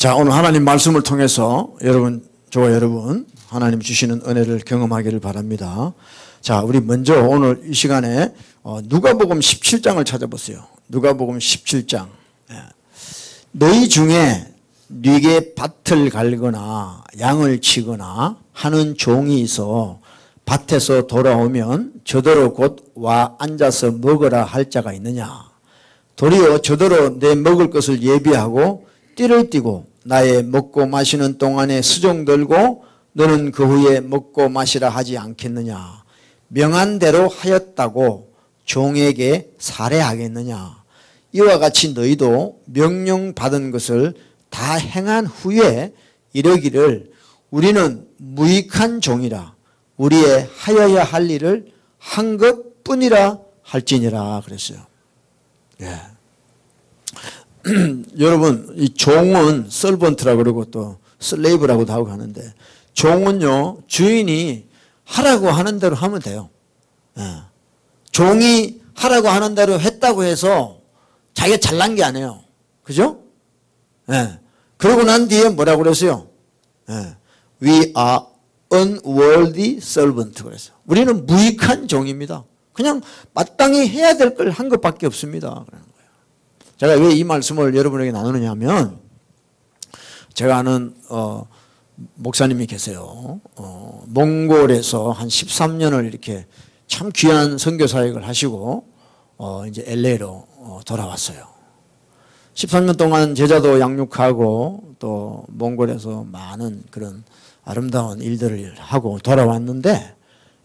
자, 오늘 하나님 말씀을 통해서 저와 여러분 하나님 주시는 은혜를 경험하기를 바랍니다. 자, 우리 먼저 오늘 이 시간에 누가복음 17장을 찾아보세요. 누가복음 17장. 너희 중에 네게 밭을 갈거나 양을 치거나 하는 종이 있어 밭에서 돌아오면 저더러 곧 와 앉아서 먹으라 할 자가 있느냐. 도리어 저더러 내 먹을 것을 예비하고 띠를 띠고 나의 먹고 마시는 동안에 수종 들고 너는 그 후에 먹고 마시라 하지 않겠느냐. 명한 대로 하였다고 종에게 살해하겠느냐. 이와 같이 너희도 명령받은 것을 다 행한 후에 이러기를 우리는 무익한 종이라 우리의 하여야 할 일을 한 것뿐이라 할지니라 그랬어요. 예. 여러분, 이 종은 서번트라고 그러고 또 슬레이브라고도 하고 하는데, 종은요 주인이 하라고 하는 대로 하면 돼요. 예. 종이 하라고 하는 대로 했다고 해서 자기가 잘난 게 아니에요. 그죠? 예. 그러고 난 뒤에 뭐라고 그랬어요? 예. We are unworthy servant 그랬어요. 우리는 무익한 종입니다. 그냥 마땅히 해야 될 걸 한 것밖에 없습니다. 제가 왜 이 말씀을 여러분에게 나누느냐 하면, 제가 아는 목사님이 계세요. 몽골에서 한 13년을 이렇게 참 귀한 선교 사역을 하시고 이제 LA로 돌아왔어요. 13년 동안 제자도 양육하고 또 몽골에서 많은 그런 아름다운 일들을 하고 돌아왔는데,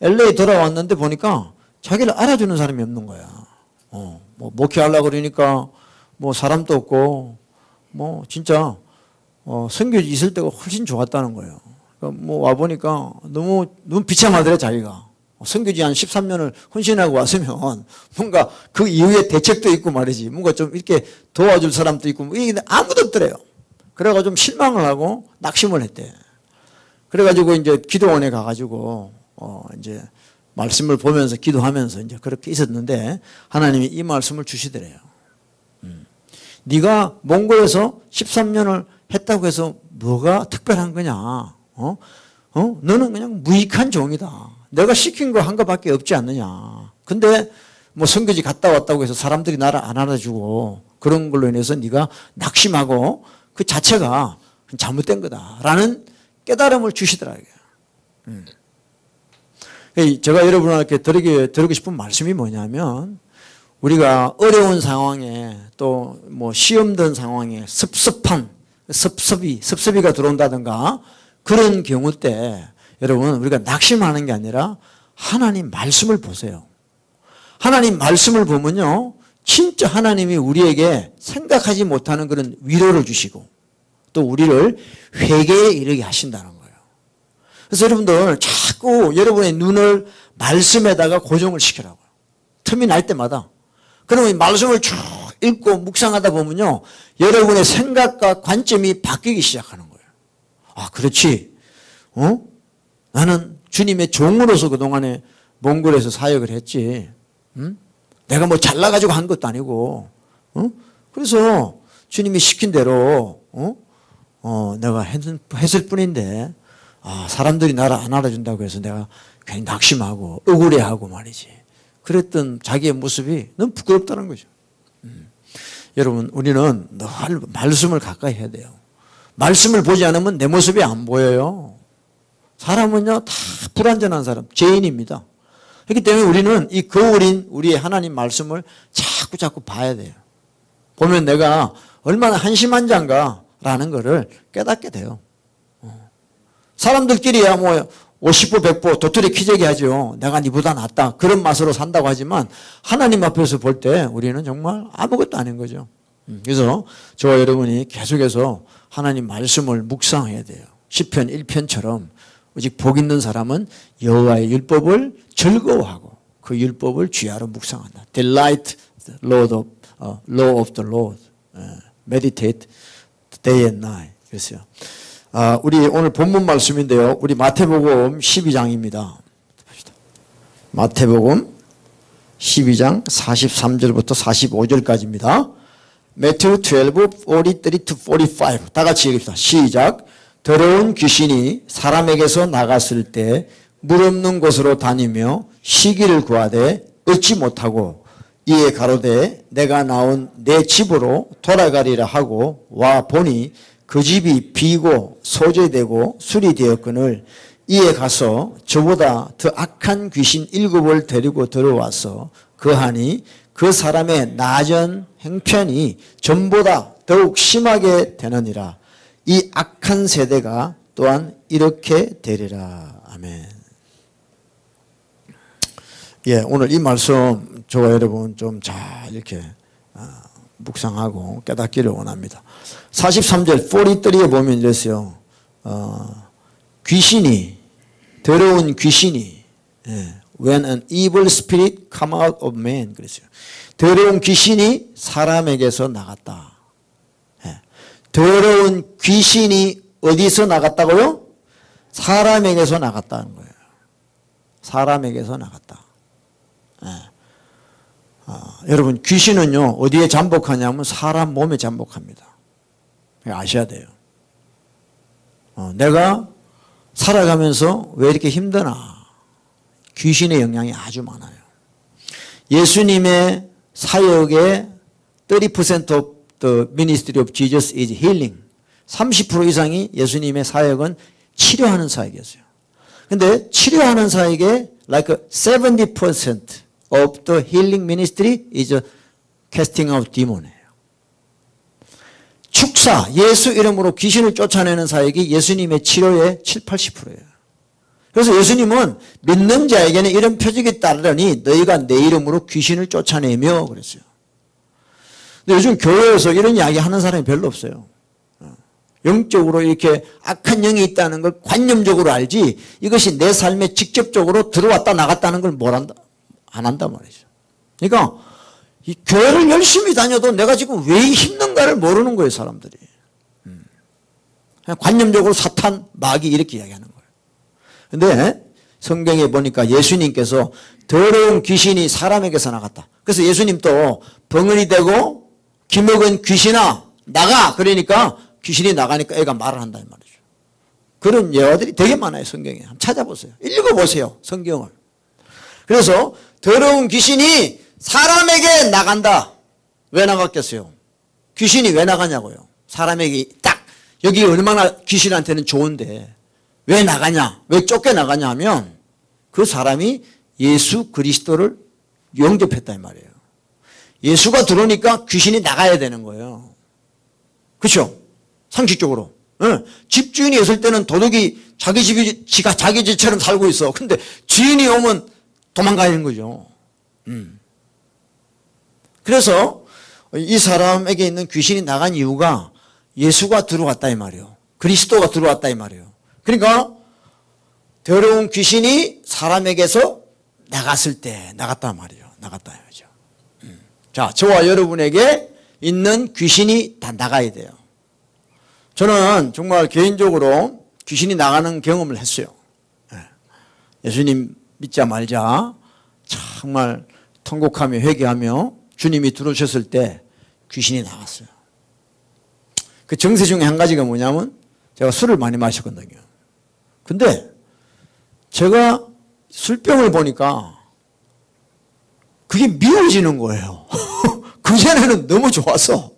LA 돌아왔는데 보니까 자기를 알아주는 사람이 없는 거야. 뭐 목회하려고 그러니까 뭐 사람도 없고 뭐 진짜 선교지 있을 때가 훨씬 좋았다는 거예요. 그러니까 뭐 와보니까 너무 비참하더래 자기가. 선교지 한 13년을 헌신하고 왔으면 뭔가 그 이후에 대책도 있고 말이지, 뭔가 좀 이렇게 도와줄 사람도 있고 뭐 이게 아무도 없더래요. 그래가지고 좀 실망을 하고 낙심을 했대. 그래가지고 이제 기도원에 가가지고 이제 말씀을 보면서 기도하면서 이제 그렇게 있었는데, 하나님이 이 말씀을 주시더래요. 네가 몽골에서 13년을 했다고 해서 뭐가 특별한 거냐? 너는 그냥 무익한 종이다. 내가 시킨 거 한 거밖에 없지 않느냐. 근데 뭐 선교지 갔다 왔다고 해서 사람들이 나를 안 알아주고 그런 걸로 인해서 네가 낙심하고 그 자체가 잘못된 거다라는 깨달음을 주시더라고요. 제가 여러분에게 드리고 싶은 말씀이 뭐냐면, 우리가 어려운 상황에 또 뭐 시험 든 상황에 섭섭이가 들어온다든가 그런 경우 때 여러분, 우리가 낙심하는 게 아니라 하나님 말씀을 보세요. 하나님 말씀을 보면요 진짜 하나님이 우리에게 생각하지 못하는 그런 위로를 주시고 또 우리를 회개에 이르게 하신다는 거예요. 그래서 여러분들 자꾸 여러분의 눈을 말씀에다가 고정을 시키라고요. 틈이 날 때마다. 그러면 이 말씀을 쭉 읽고 묵상하다 보면요 여러분의 생각과 관점이 바뀌기 시작하는 거예요. 아, 그렇지. 나는 주님의 종으로서 그동안에 몽골에서 사역을 했지. 내가 뭐 잘나가지고 한 것도 아니고. 그래서 주님이 시킨 대로 내가 했을 뿐인데, 사람들이 나를 안 알아준다고 해서 내가 괜히 낙심하고 억울해하고 말이지. 그랬던 자기의 모습이 너무 부끄럽다는 거죠. 여러분, 우리는 늘 말씀을 가까이 해야 돼요. 말씀을 보지 않으면 내 모습이 안 보여요. 사람은요 다 불완전한 사람, 죄인입니다. 그렇기 때문에 우리는 이 거울인 우리의 하나님 말씀을 자꾸 봐야 돼요. 보면 내가 얼마나 한심한 자인가라는 거를 깨닫게 돼요. 사람들끼리야 뭐 50보 100보 도토리 키재기 하죠. 내가 니보다 낫다 그런 맛으로 산다고 하지만 하나님 앞에서 볼 때 우리는 정말 아무것도 아닌 거죠. 그래서 저와 여러분이 계속해서 하나님 말씀을 묵상해야 돼요. 시편 1편처럼 오직 복 있는 사람은 여호와의 율법을 즐거워하고 그 율법을 주야로 묵상한다. Delight the law of the Lord. Meditate day and night. 그랬어요. 우리 오늘 본문 말씀인데요. 우리 마태복음 12장입니다. 마태복음 12장 43절부터 45절까지입니다. Matthew 12, 43 to 45. 다 같이 읽읍시다. 시작. 더러운 귀신이 사람에게서 나갔을 때 물 없는 곳으로 다니며 쉬기를 구하되 얻지 못하고 이에 가로되 내가 나온 내 집으로 돌아가리라 하고 와 보니 그 집이 비고 소재되고 수리되었거늘 이에 가서 저보다 더 악한 귀신 7을 데리고 들어와서 그하니 그 사람의 낮은 행편이 전보다 더욱 심하게 되느니라. 이 악한 세대가 또한 이렇게 되리라. 아멘. 예, 오늘 이 말씀 저와 여러분 좀 잘 이렇게 묵상하고 깨닫기를 원합니다. 43절 43에 보면 이랬어요. 귀신이 더러운 귀신이 When an evil spirit come out of man 그랬어요. 더러운 귀신이 사람에게서 나갔다. 더러운 귀신이 어디서 나갔다고요? 사람에게서 나갔다는 거예요. 사람에게서 나갔다. 여러분 귀신은요 어디에 잠복하냐면 사람 몸에 잠복합니다. 아셔야 돼요. 내가 살아가면서 왜 이렇게 힘드나? 귀신의 영향이 아주 많아요. 예수님의 사역의 30% of the ministry of Jesus is healing. 30% 이상이 예수님의 사역은 치료하는 사역이었어요. 근데 치료하는 사역의 like 70% of the healing ministry is casting out demon이에요. 축사, 예수 이름으로 귀신을 쫓아내는 사역이 예수님의 치료의 7, 80%예요. 그래서 예수님은 믿는 자에게는 이런 표적이 따르니 너희가 내 이름으로 귀신을 쫓아내며 그랬어요. 근데 요즘 교회에서 이런 이야기 하는 사람이 별로 없어요. 영적으로 이렇게 악한 영이 있다는 걸 관념적으로 알지 이것이 내 삶에 직접적으로 들어왔다 나갔다는 걸 안 한단 말이죠. 그러니까 이 교회를 열심히 다녀도 내가 지금 왜 힘든가를 모르는 거예요, 사람들이. 그냥 관념적으로 사탄, 마귀 이렇게 이야기하는 거예요. 근데 성경에 보니까 예수님께서 더러운 귀신이 사람에게서 나갔다. 그래서 예수님도 벙어리 대고 기먹은 귀신아 나가! 그러니까 귀신이 나가니까 애가 말을 한다 이 말이죠. 그런 예화들이 되게 많아요, 성경에. 한번 찾아보세요. 읽어보세요, 성경을. 그래서 더러운 귀신이 사람에게 나간다. 왜 나갔겠어요? 귀신이 왜 나가냐고요. 사람에게 딱 여기 얼마나 귀신한테는 좋은데 왜 나가냐, 왜 쫓겨나가냐 하면 그 사람이 예수 그리스도를 영접했다 이 말이에요. 예수가 들어오니까 귀신이 나가야 되는 거예요. 그렇죠? 상식적으로. 집주인이 있을 때는 도둑이 자기 집이 자기 집처럼 살고 있어. 근데 주인이 오면 도망가는 거죠. 그래서 이 사람에게 있는 귀신이 나간 이유가 예수가 들어왔다 이 말이에요. 그리스도가 들어왔다 이 말이에요. 그러니까 더러운 귀신이 사람에게서 나갔을 때 나갔다 말이에요. 나갔다 이거죠. 자, 저와 여러분에게 있는 귀신이 다 나가야 돼요. 저는 정말 개인적으로 귀신이 나가는 경험을 했어요. 예수님 믿자 말자 정말 통곡하며 회개하며 주님이 들어오셨을 때 귀신이 나갔어요. 그 정세 중에 한 가지가 뭐냐면 제가 술을 많이 마셨거든요. 근데 제가 술병을 보니까 그게 미워지는 거예요. 그전에는 너무 좋았어.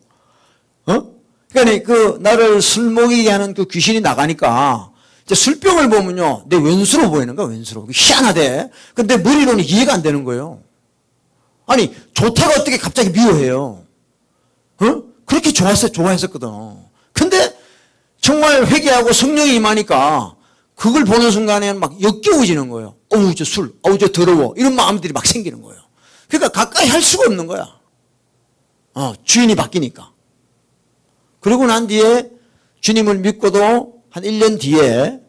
그러니까 나를 술 먹이게 하는 그 귀신이 나가니까 이제 술병을 보면요, 내 왼수로 보이는 거야, 왼수로. 희한하대. 근데 머리로는 이해가 안 되는 거예요. 아니, 좋다가 어떻게 갑자기 미워해요? 그렇게 좋아했었거든. 근데 정말 회개하고 성령이 임하니까 그걸 보는 순간에 막 역겨워지는 거예요. 어우, 저 술, 어우, 저 더러워. 이런 마음들이 막 생기는 거예요. 그러니까 가까이 할 수가 없는 거야. 주인이 바뀌니까. 그러고 난 뒤에 주님을 믿고도 한 1년 뒤에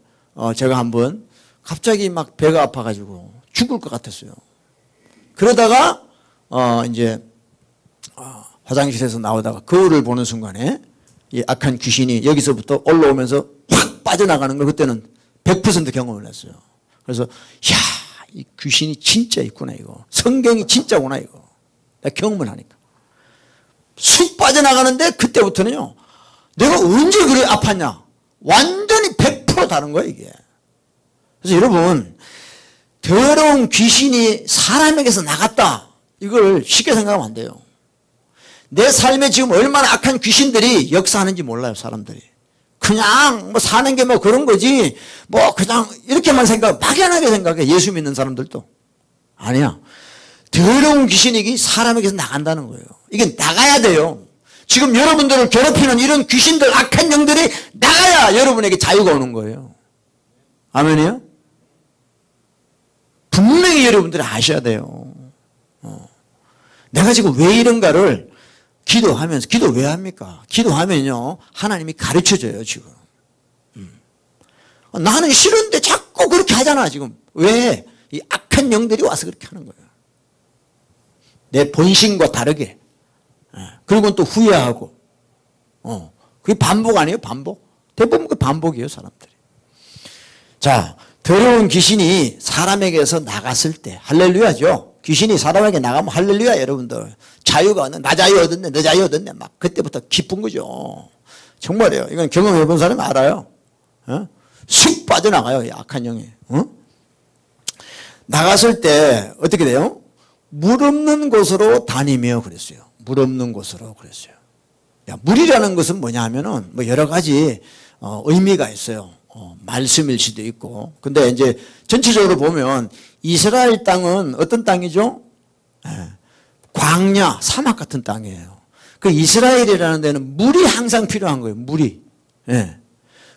제가 한번 갑자기 막 배가 아파가지고 죽을 것 같았어요. 그러다가 이제 화장실에서 나오다가 거울을 보는 순간에 이 악한 귀신이 여기서부터 올라오면서 확 빠져나가는 걸 그때는 100% 경험을 했어요. 그래서 야, 이 귀신이 진짜 있구나 이거. 성경이 진짜구나 이거. 내가 경험을 하니까. 쑥 빠져나가는데 그때부터는요, 내가 언제 그래 아팠냐? 완전히 100% 다른 거예요, 이게. 그래서 여러분, 더러운 귀신이 사람에게서 나갔다. 이걸 쉽게 생각하면 안 돼요. 내 삶에 지금 얼마나 악한 귀신들이 역사하는지 몰라요, 사람들이. 그냥 뭐 사는 게 뭐 그런 거지, 뭐 그냥 이렇게만 막연하게 생각해. 예수 믿는 사람들도. 아니야. 더러운 귀신이 사람에게서 나간다는 거예요. 이게 나가야 돼요. 지금 여러분들을 괴롭히는 이런 귀신들, 악한 영들이 나가야 여러분에게 자유가 오는 거예요. 아멘이요? 분명히 여러분들이 아셔야 돼요. 내가 지금 왜 이런가를 기도하면서, 기도 왜 합니까? 기도하면요, 하나님이 가르쳐줘요, 지금. 나는 싫은데 자꾸 그렇게 하잖아, 지금. 왜? 이 악한 영들이 와서 그렇게 하는 거예요. 내 본심과 다르게. 그리고 또 후회하고. 그게 반복 아니에요, 반복? 대부분 그 반복이에요, 사람들이. 자, 더러운 귀신이 사람에게서 나갔을 때, 할렐루야죠. 귀신이 사람에게 나가면 할렐루야, 여러분들. 자유가 얻는, 나 자유 얻었네, 너 자유 얻었네. 막 그때부터 기쁜 거죠. 정말이에요. 이건 경험해 본 사람이 알아요. 쑥 빠져나가요, 이 악한 영이. 나갔을 때 어떻게 돼요? 물 없는 곳으로 다니며 그랬어요. 물 없는 곳으로 그랬어요. 야, 물이라는 것은 뭐냐 하면은 뭐 여러 가지 의미가 있어요. 말씀일 수도 있고. 근데 이제 전체적으로 보면 이스라엘 땅은 어떤 땅이죠? 광야, 사막 같은 땅이에요. 그 이스라엘이라는 데는 물이 항상 필요한 거예요. 물이.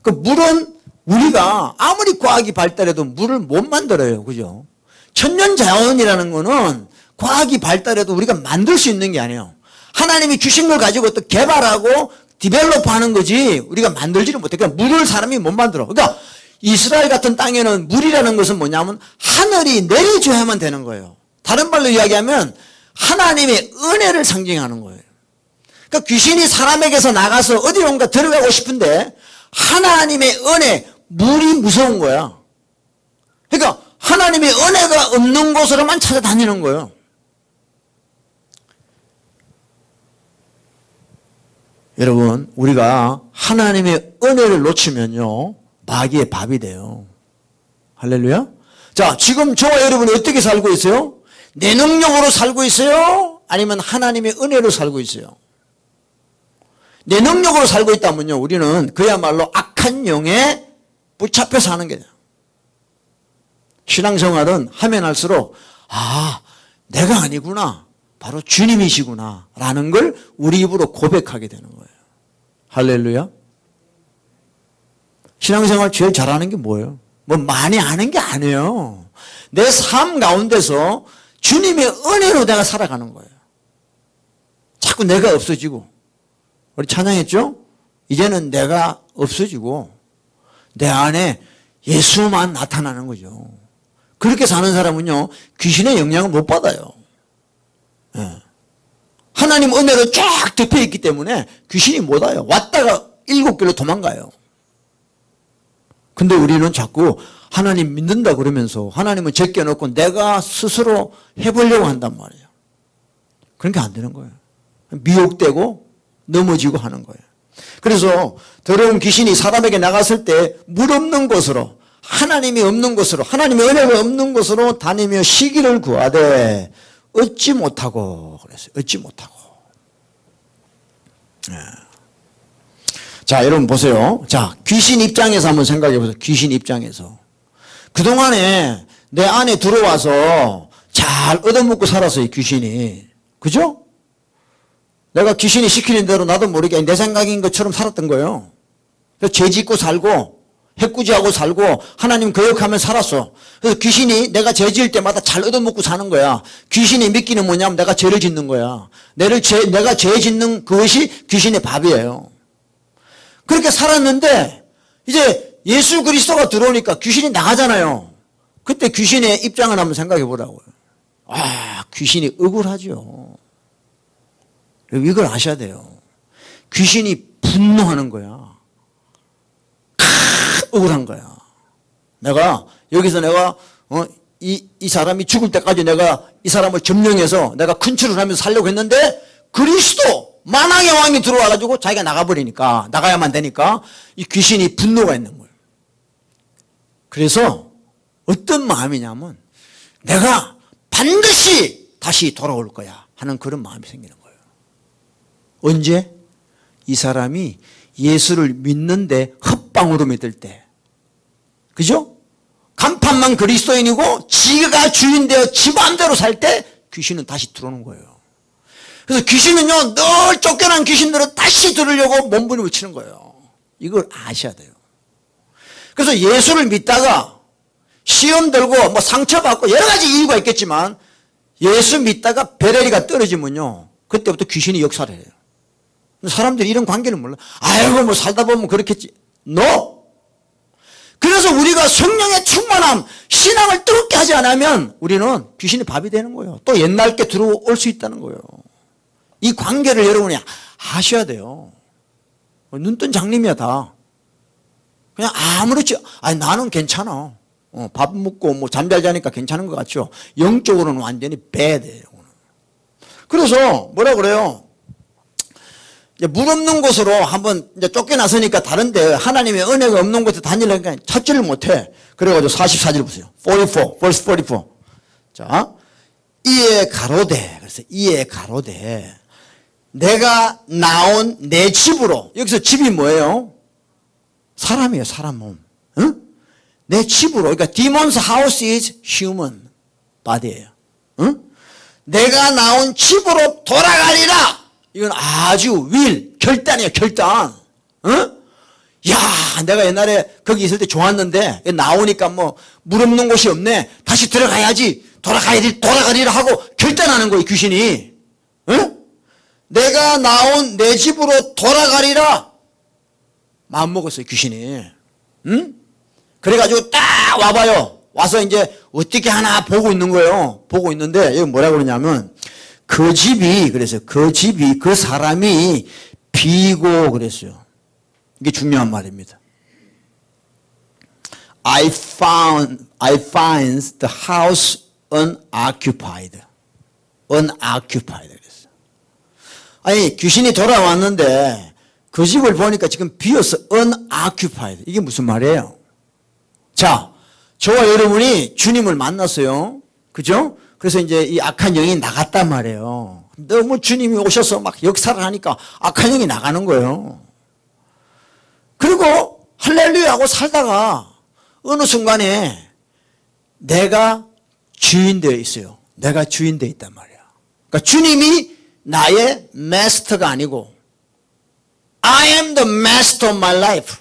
그 물은 우리가 아무리 과학이 발달해도 물을 못 만들어요. 그죠? 천년 자연이라는 거는 과학이 발달해도 우리가 만들 수 있는 게 아니에요. 하나님이 주신 걸 가지고 또 개발하고 디벨롭 하는 거지 우리가 만들지를 못해. 그러니까 물을 사람이 못 만들어. 그러니까 이스라엘 같은 땅에는 물이라는 것은 뭐냐면 하늘이 내려줘야만 되는 거예요. 다른 말로 이야기하면 하나님의 은혜를 상징하는 거예요. 그러니까 귀신이 사람에게서 나가서 어디론가 들어가고 싶은데 하나님의 은혜, 물이 무서운 거야. 그러니까 하나님의 은혜가 없는 곳으로만 찾아다니는 거예요. 여러분, 우리가 하나님의 은혜를 놓치면요, 마귀의 밥이 돼요. 할렐루야? 자, 지금 저와 여러분이 어떻게 살고 있어요? 내 능력으로 살고 있어요? 아니면 하나님의 은혜로 살고 있어요? 내 능력으로 살고 있다면요, 우리는 그야말로 악한 영에 붙잡혀 사는 거예요. 신앙생활은 하면 할수록 내가 아니구나, 바로 주님이시구나 라는 걸 우리 입으로 고백하게 되는 거예요. 할렐루야. 신앙생활 제일 잘하는 게 뭐예요? 뭐 많이 아는 게 아니에요. 내 삶 가운데서 주님의 은혜로 내가 살아가는 거예요. 자꾸 내가 없어지고, 우리 찬양했죠? 이제는 내가 없어지고 내 안에 예수만 나타나는 거죠. 그렇게 사는 사람은요, 귀신의 영향을 못 받아요. 하나님 은혜로 쫙 덮여있기 때문에 귀신이 못 와요. 왔다가 7길로 도망가요. 근데 우리는 자꾸 하나님 믿는다 그러면서 하나님은 제껴놓고 내가 스스로 해보려고 한단 말이에요. 그런 게 안 되는 거예요. 미혹되고 넘어지고 하는 거예요. 그래서 더러운 귀신이 사람에게 나갔을 때 물 없는 곳으로, 하나님이 없는 곳으로, 하나님의 은혜가 없는 곳으로 다니며 시기를 구하되 얻지 못하고 그랬어요. 얻지 못하고. 자, 여러분 보세요. 자, 귀신 입장에서 한번 생각해 보세요. 귀신 입장에서. 그동안에 내 안에 들어와서 잘 얻어먹고 살았어요, 귀신이. 그죠? 내가 귀신이 시키는 대로 나도 모르게 내 생각인 것처럼 살았던 거예요. 그래서 죄 짓고 살고 해꾸지하고 살고 하나님 거역하며 살았어. 그래서 귀신이 내가 죄 지을 때마다 잘 얻어먹고 사는 거야. 귀신이 믿기는 뭐냐면 내가 죄를 짓는 거야. 내가 죄 짓는 그것이 귀신의 밥이에요. 그렇게 살았는데 이제 예수 그리스도가 들어오니까 귀신이 나가잖아요. 그때 귀신의 입장을 한번 생각해 보라고요. 귀신이 억울하죠. 이걸 아셔야 돼요. 귀신이 분노하는 거야. 억울한 거야. 여기서 내가 이 사람이 죽을 때까지 내가 이 사람을 점령해서 내가 컨트롤하면서 살려고 했는데 그리스도 만왕의 왕이 들어와가지고 자기가 나가버리니까, 나가야만 되니까 이 귀신이 분노가 있는 거예요. 그래서 어떤 마음이냐면 내가 반드시 다시 돌아올 거야 하는 그런 마음이 생기는 거예요. 언제? 이 사람이 예수를 믿는데 헛방으로 믿을 때. 그죠? 간판만 그리스도인이고 지가 주인되어 지 마음대로 살 때 귀신은 다시 들어오는 거예요. 그래서 귀신은요, 늘 쫓겨난 귀신들은 다시 들으려고 몸부림을 치는 거예요. 이걸 아셔야 돼요. 그래서 예수를 믿다가 시험 들고 뭐 상처받고 여러 가지 이유가 있겠지만 예수 믿다가 베레리가 떨어지면요, 그때부터 귀신이 역사를 해요. 사람들이 이런 관계를 몰라. 아이고 뭐 살다 보면 그렇겠지. No. 그래서 우리가 성령의 충만함, 신앙을 뜨겁게 하지 않으면 우리는 귀신이 밥이 되는 거예요. 또 옛날 게 들어올 수 있다는 거예요. 이 관계를 여러분이 아셔야 돼요. 눈뜬 장님이야 다. 그냥 아무렇지, 아니 나는 괜찮아. 밥 먹고 뭐 잠 잘 자니까 괜찮은 것 같죠. 영적으로는 완전히 배돼요. 그래서 뭐라 그래요? 이제 물 없는 곳으로 한번 이제 쫓겨나서니까 다른데 하나님의 은혜가 없는 곳에 다니려니까 찾지를 못해. 그래가지고 44절 보세요. 44, verse 44. 자, 이에 가로되, 그래서 이에 가로되, 내가 나온 내 집으로, 여기서 집이 뭐예요? 사람이에요, 사람 몸. 응? 내 집으로, 그러니까 demon's house is human body예요. 응? 내가 나온 집으로 돌아가리라. 이건 아주 결단이에요, 결단. 응? 야, 내가 옛날에 거기 있을 때 좋았는데 나오니까 뭐 물 없는 곳이 없네. 다시 들어가야지. 돌아가리라 하고 결단하는 거예요, 귀신이. 응? 내가 나온 내 집으로 돌아가리라. 마음먹었어요, 귀신이. 응? 그래가지고 딱 와봐요. 와서 이제 어떻게 하나 보고 있는 거예요. 보고 있는데 여기 뭐라 그러냐면 그 집이, 그래서 그 집이, 그 사람이 비고 그랬어요. 이게 중요한 말입니다. I find the house unoccupied. unoccupied 그랬어요. 아니, 귀신이 돌아왔는데 그 집을 보니까 지금 비어서 unoccupied. 이게 무슨 말이에요? 자, 저와 여러분이 주님을 만났어요. 그죠? 그래서 이제 이 악한 영이 나갔단 말이에요. 너무 주님이 오셔서 막 역사를 하니까 악한 영이 나가는 거예요. 그리고 할렐루야 하고 살다가 어느 순간에 내가 주인 되어 있어요. 내가 주인 되어 있단 말이야. 그러니까 주님이 나의 마스터가 아니고 I am the master of my life.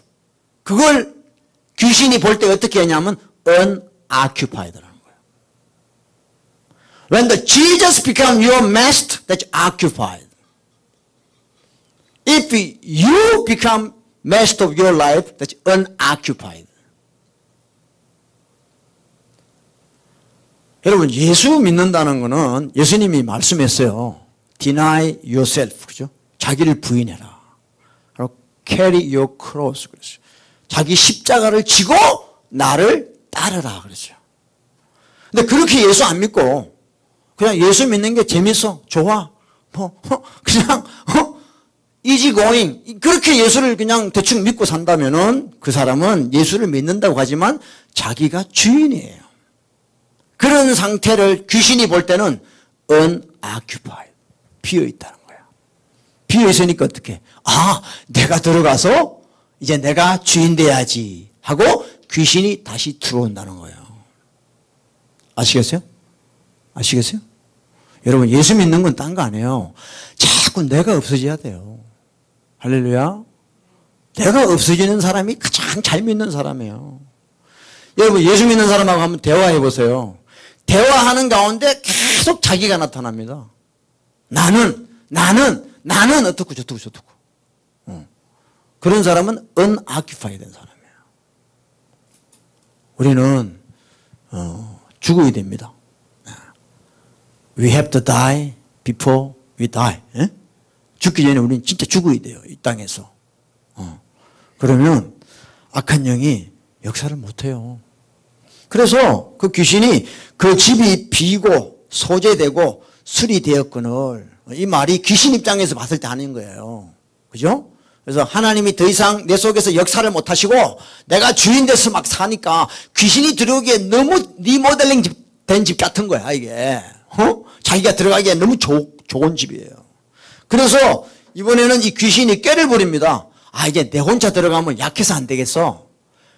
그걸 귀신이 볼 때 어떻게 하냐면 unoccupied라는 거예요. When the Jesus become your master, that's occupied. If you become master of your life, that's unoccupied. 여러분, 예수 믿는다는 것은 예수님이 말씀했어요. Deny yourself. 그죠? 자기를 부인해라. 그리고 carry your cross. 그랬어요. 자기 십자가를 지고 나를 따르라. 그랬어요. 근데 그렇게 예수 안 믿고 그냥 예수 믿는 게 재밌어. 좋아. 그냥, easy going. 그렇게 예수를 그냥 대충 믿고 산다면은 그 사람은 예수를 믿는다고 하지만 자기가 주인이에요. 그런 상태를 귀신이 볼 때는 unoccupied. 비어있다는 거야. 비어있으니까 어떻게? 아, 내가 들어가서 이제 내가 주인 돼야지 하고 귀신이 다시 들어온다는 거예요. 아시겠어요? 아시겠어요? 여러분, 예수 믿는 건 딴 거 아니에요. 자꾸 내가 없어져야 돼요. 할렐루야. 내가 없어지는 사람이 가장 잘 믿는 사람이에요. 여러분, 예수 믿는 사람하고 한번 대화해 보세요. 대화하는 가운데 계속 자기가 나타납니다. 나는 어떻고 저떻고. 그런 사람은 unoccupied 된 사람이에요. 우리는 죽어야 됩니다. We have to die before we die. 예? 죽기 전에 우리는 진짜 죽어야 돼요. 이 땅에서. 그러면 악한 영이 역사를 못해요. 그래서 그 귀신이 그 집이 비고 소재되고 수리되었거늘 이 말이 귀신 입장에서 봤을 때 하는 거예요. 그죠? 그래서 하나님이 더 이상 내 속에서 역사를 못 하시고 내가 주인 돼서 막 사니까 귀신이 들어오기에 너무 리모델링 된 집 같은 거야, 이게. 자기가 들어가기에 너무 좋은 집이에요. 그래서 이번에는 이 귀신이 꾀를 부립니다. 아, 이제 내 혼자 들어가면 약해서 안 되겠어.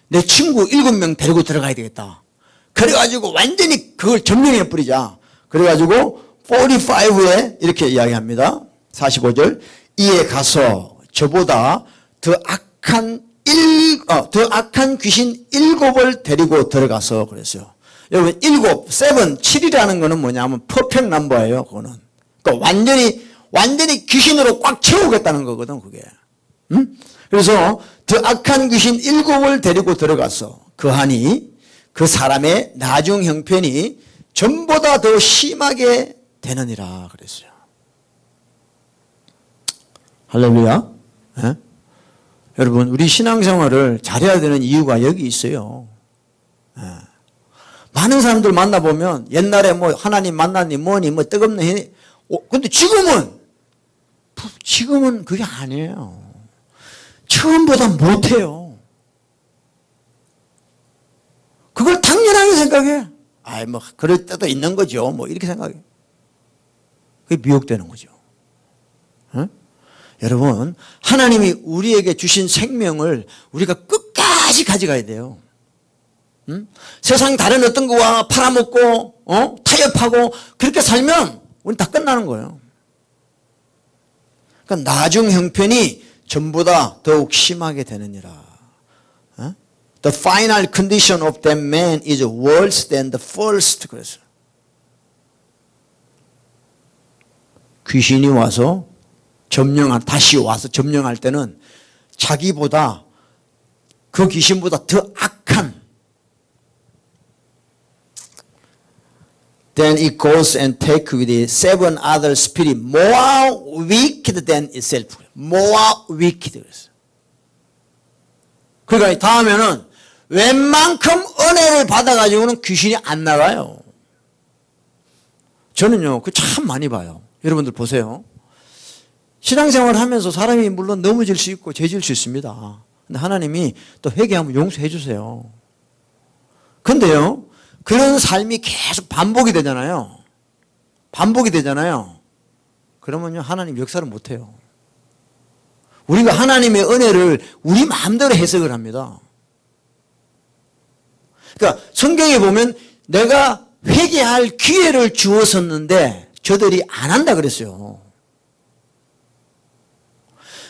내 친구 7명 데리고 들어가야 되겠다. 그래가지고 완전히 그걸 점령해 버리자. 그래가지고 45에 이렇게 이야기합니다. 45절. 이에 가서 저보다 더 악한 귀신 7을 데리고 들어가서 그랬어요. 여러분 7이라는 거는 뭐냐면 퍼펙트 넘버예요. 그거는. 그러니까 완전히 귀신으로 꽉 채우겠다는 거거든, 그게. 그래서 더 악한 귀신 7을 데리고 들어가서 그하니 그 사람의 나중 형편이 전보다 더 심하게 되느니라 그랬어요. 할렐루야. 예? 여러분, 우리 신앙생활을 잘해야 되는 이유가 여기 있어요. 예. 많은 사람들 만나보면 옛날에 뭐 하나님 만나니 뭐니 뭐 뜨겁네. 근데 지금은 그게 아니에요. 처음보다 못해요. 그걸 당연하게 생각해. 아이, 뭐, 그럴 때도 있는 거죠. 뭐, 이렇게 생각해. 그게 미혹되는 거죠. 어? 여러분, 하나님이 우리에게 주신 생명을 우리가 끝까지 가져가야 돼요. 응? 세상 다른 어떤 거와 팔아먹고, 타협하고, 그렇게 살면 우린 다 끝나는 거예요. 그러니까 나중 형편이 전보다 더욱 심하게 되느니라. 어? The final condition of that man is worse than the first. 그래서 귀신이 와서 다시 와서 점령할 때는 자기보다 그 귀신보다 더 악한. Then it goes and take with it 7 other spirits more wicked than itself. More wicked. 그러니까 다음에는 웬만큼 은혜를 받아가지고는 귀신이 안 나가요. 저는요, 그 참 많이 봐요. 여러분들 보세요. 신앙생활을 하면서 사람이 물론 넘어질 수 있고 죄질 수 있습니다. 근데 하나님이 또 회개하면 용서해 주세요. 근데요, 그런 삶이 계속 반복이 되잖아요. 그러면요, 하나님 역사를 못 해요. 우리가 하나님의 은혜를 우리 마음대로 해석을 합니다. 그러니까 성경에 보면 내가 회개할 기회를 주었었는데 저들이 안 한다 그랬어요.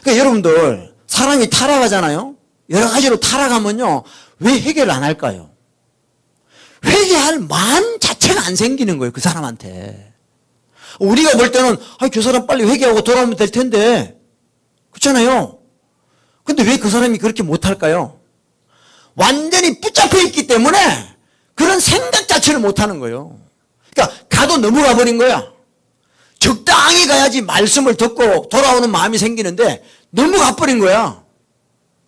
그러니까 여러분들, 사람이 타락하잖아요. 여러 가지로 타락하면요, 왜 회개를 안 할까요? 회개할 마음 자체가 안 생기는 거예요, 그 사람한테. 우리가 볼 때는 저 사람 빨리 회개하고 돌아오면 될 텐데, 그렇잖아요. 근데 왜 그 사람이 그렇게 못할까요? 완전히 붙잡혀 있기 때문에 그런 생각 자체를 못하는 거예요. 그러니까 가도 넘어가 버린 거야. 적당히 가야지 말씀을 듣고 돌아오는 마음이 생기는데 넘어가 버린 거야.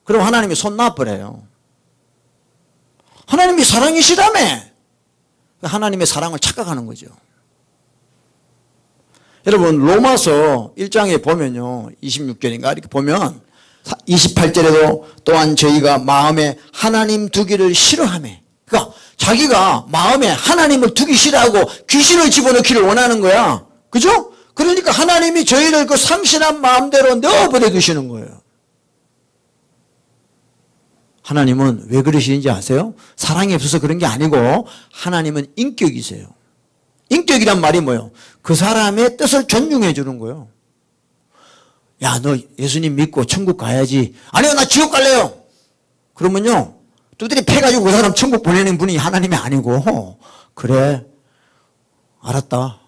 그럼 하나님이 손 놔버려요. 하나님이 사랑이시라며. 하나님의 사랑을 착각하는 거죠. 여러분, 로마서 1장에 보면요, 26절인가 이렇게 보면 28절에도 또한 저희가 마음에 하나님 두기를 싫어하며, 그러니까 자기가 마음에 하나님을 두기 싫어하고 귀신을 집어넣기를 원하는 거야. 그죠? 그러니까 하나님이 저희를 그 상실한 마음대로 넣어버려 두시는 거예요. 하나님은 왜 그러시는지 아세요? 사랑이 없어서 그런 게 아니고 하나님은 인격이세요. 인격이란 말이 뭐예요? 그 사람의 뜻을 존중해 주는 거예요. 야, 너 예수님 믿고 천국 가야지. 아니요, 나 지옥 갈래요. 그러면요, 두드리 패가지고 그 사람 천국 보내는 분이 하나님이 아니고, 그래, 알았다.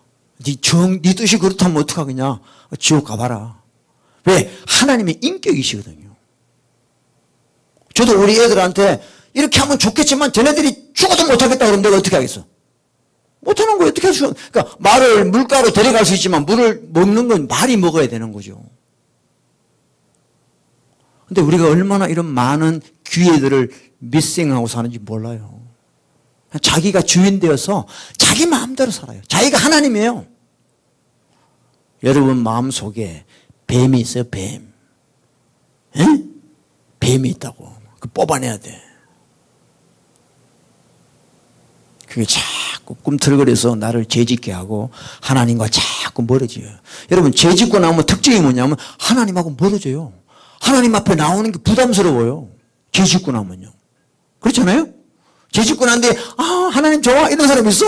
네 뜻이 그렇다면 어떡하겠냐? 지옥 가봐라. 왜? 하나님의 인격이시거든요. 저도 우리 애들한테 이렇게 하면 좋겠지만 쟤네들이 죽어도 못하겠다 그러면 내가 어떻게 하겠어? 못하는 거예요. 어떻게 할 수? 그러니까 말을 물가로 데려갈 수 있지만 물을 먹는 건 말이 먹어야 되는 거죠. 근데 우리가 얼마나 이런 많은 기회들을 미싱하고 사는지 몰라요. 자기가 주인 되어서 자기 마음대로 살아요. 자기가 하나님이에요. 여러분 마음속에 뱀이 있어요, 뱀. 에? 뱀이 있다고. 그 뽑아내야 돼. 그게 자꾸 꿈틀거려서 나를 죄짓게 하고 하나님과 자꾸 멀어져요. 여러분 죄짓고 나면 특징이 뭐냐면 하나님하고 멀어져요. 하나님 앞에 나오는 게 부담스러워요. 죄짓고 나면요. 그렇잖아요? 죄짓고 난데 하나님 좋아? 이런 사람 있어?